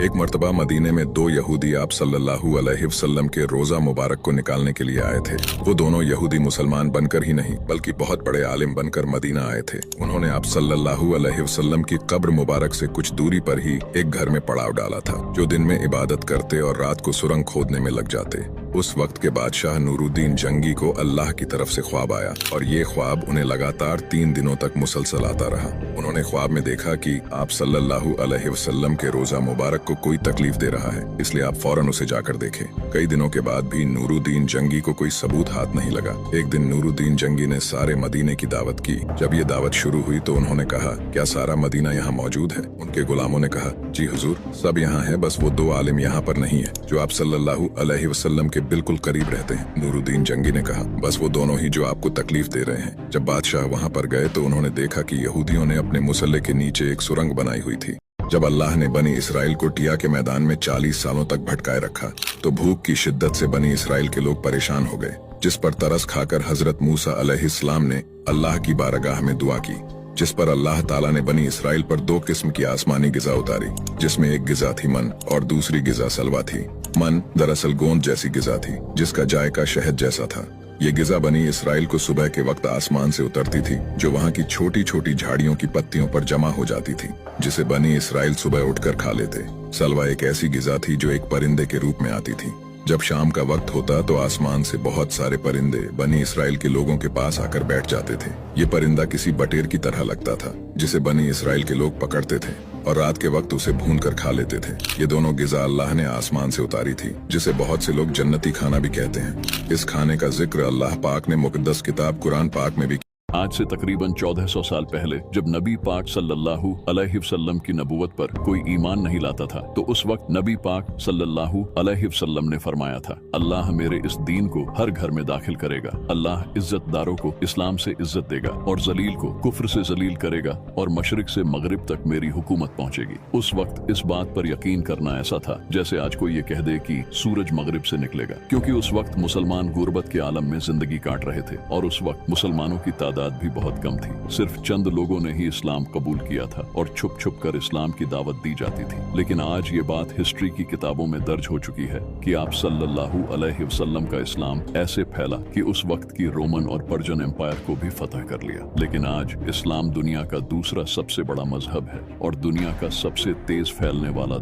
एक मर्तबा मदीने में दो यहूदी आप सल्लल्लाहु अलैहि वसल्लम के रोजा मुबारक को निकालने के लिए आए थे। वो दोनों यहूदी मुसलमान बनकर ही नहीं बल्कि बहुत बड़े आलिम बनकर मदीना आए थे। उन्होंने आप सल्लल्लाहु अलैहि वसल्लम की कब्र मुबारक से कुछ दूरी पर ही एक घर में पड़ाव डाला था, जो दिन में इबादत करते और रात को सुरंग खोदने में लग जाते। उस वक्त के बादशाह नूरुद्दीन जंगी को अल्लाह की तरफ से ख्वाब आया और ये ख्वाब उन्हें लगातार 3 दिनों तक मुसलसल आता रहा। उन्होंने ख्वाब में देखा कि आप सल्लल्लाहु अलैहि वसल्लम के रोजा मुबारक को कोई तकलीफ दे रहा है, इसलिए आप फौरन उसे जाकर देखें। कई दिनों के बाद भी नूरुद्दीन जंगी को कोई सबूत हाथ नहीं लगा। एक दिन नूरुद्दीन जंगी ने सारे मदीने की दावत की। जब ये दावत शुरू हुई तो उन्होंने कहा, क्या सारा मदीना यहाँ मौजूद है? उनके गुलामों ने कहा, जी हुजूर, सब यहाँ है, बस वो 2 आलिम यहाँ पर नहीं है जो आप सल्लल्लाहु अलैहि वसल्लम के बिल्कुल करीब रहते हैं। नूरुद्दीन जंगी ने कहा, बस वो दोनों ही जो आपको तकलीफ दे रहे हैं। जब बादशाह वहाँ पर गए तो उन्होंने देखा कि यहूदियों ने अपने मुसल्ले के नीचे एक सुरंग बनाई हुई थी। जब अल्लाह ने बनी इसराइल को टिया के मैदान में 40 सालों तक भटकाए रखा तो भूख की शिद्दत से बनी इसराइल के लोग परेशान हो गए, जिस पर तरस खाकर हजरत मूसा अलैहिस्सलाम ने अल्लाह की बारगाह में दुआ की, जिस पर अल्लाह ताला ने बनी इसराइल पर 2 किस्म की आसमानी गिजा उतारी, जिसमें एक गिजा थी मन और दूसरी गिजा सलवा थी। मन दरअसल गोंद जैसी गिजा थी, जिसका जायका शहद जैसा था। ये गिजा बनी इसराइल को सुबह के वक्त आसमान से उतरती थी, जो वहाँ की छोटी छोटी झाड़ियों की पत्तियों पर जमा हो जाती थी, जिसे बनी इसराइल सुबह उठकर खा लेते। सलवा एक ऐसी गिजा थी जो एक परिंदे के रूप में आती थी। जब शाम का वक्त होता तो आसमान से बहुत सारे परिंदे बनी इसराइल के लोगों के पास आकर बैठ जाते थे। ये परिंदा किसी बटेर की तरह लगता था, जिसे बनी इसराइल के लोग पकड़ते थे और रात के वक्त उसे भून कर खा लेते थे। ये दोनों गिजा अल्लाह ने आसमान से उतारी थी, जिसे बहुत से लोग जन्नती खाना भी कहते हैं। इस खाने का जिक्र अल्लाह पाक ने मुकद्दस किताब कुरान पाक में भी। आज से तकरीबन 1400 साल पहले जब नबी पाक सल्लल्लाहु अलैहि वसल्लम की नबूवत पर कोई ईमान नहीं लाता था, तो उस वक्त नबी पाक सल्लल्लाहु अलैहि वसल्लम ने फरमाया था, अल्लाह मेरे इस दीन को हर घर में दाखिल करेगा। अल्लाह इज्जतदारों को इस्लाम से इज्जत देगा और जलील को कुफ्र से जलील करेगा और मशरिक से मगरिब तक मेरी हुकूमत पहुंचेगी। उस वक्त इस बात पर यकीन करना ऐसा था जैसे आज कोई ये कह दे कि सूरज मगरिब से निकलेगा, क्योंकि उस वक्त मुसलमान गुर्बत के आलम में जिंदगी काट रहे थे और उस वक्त मुसलमानों की तादाद भी बहुत कम थी। सिर्फ चंद लोगों ने ही इस्लाम कबूल किया था और छुप छुप कर इस्लाम की दावत दी जाती थी। लेकिन आज ये बात हिस्ट्री की किताबों में दर्ज हो चुकी है कि आप सल्लल्लाहु अलैहि वसल्लम का इस्लाम ऐसे फैला कि उस वक्त की रोमन और पर्शियन एम्पायर को भी फतह कर लिया। लेकिन आज इस्लाम दुनिया का दूसरा सबसे बड़ा मजहब है और दुनिया का सबसे तेज फैलने वाला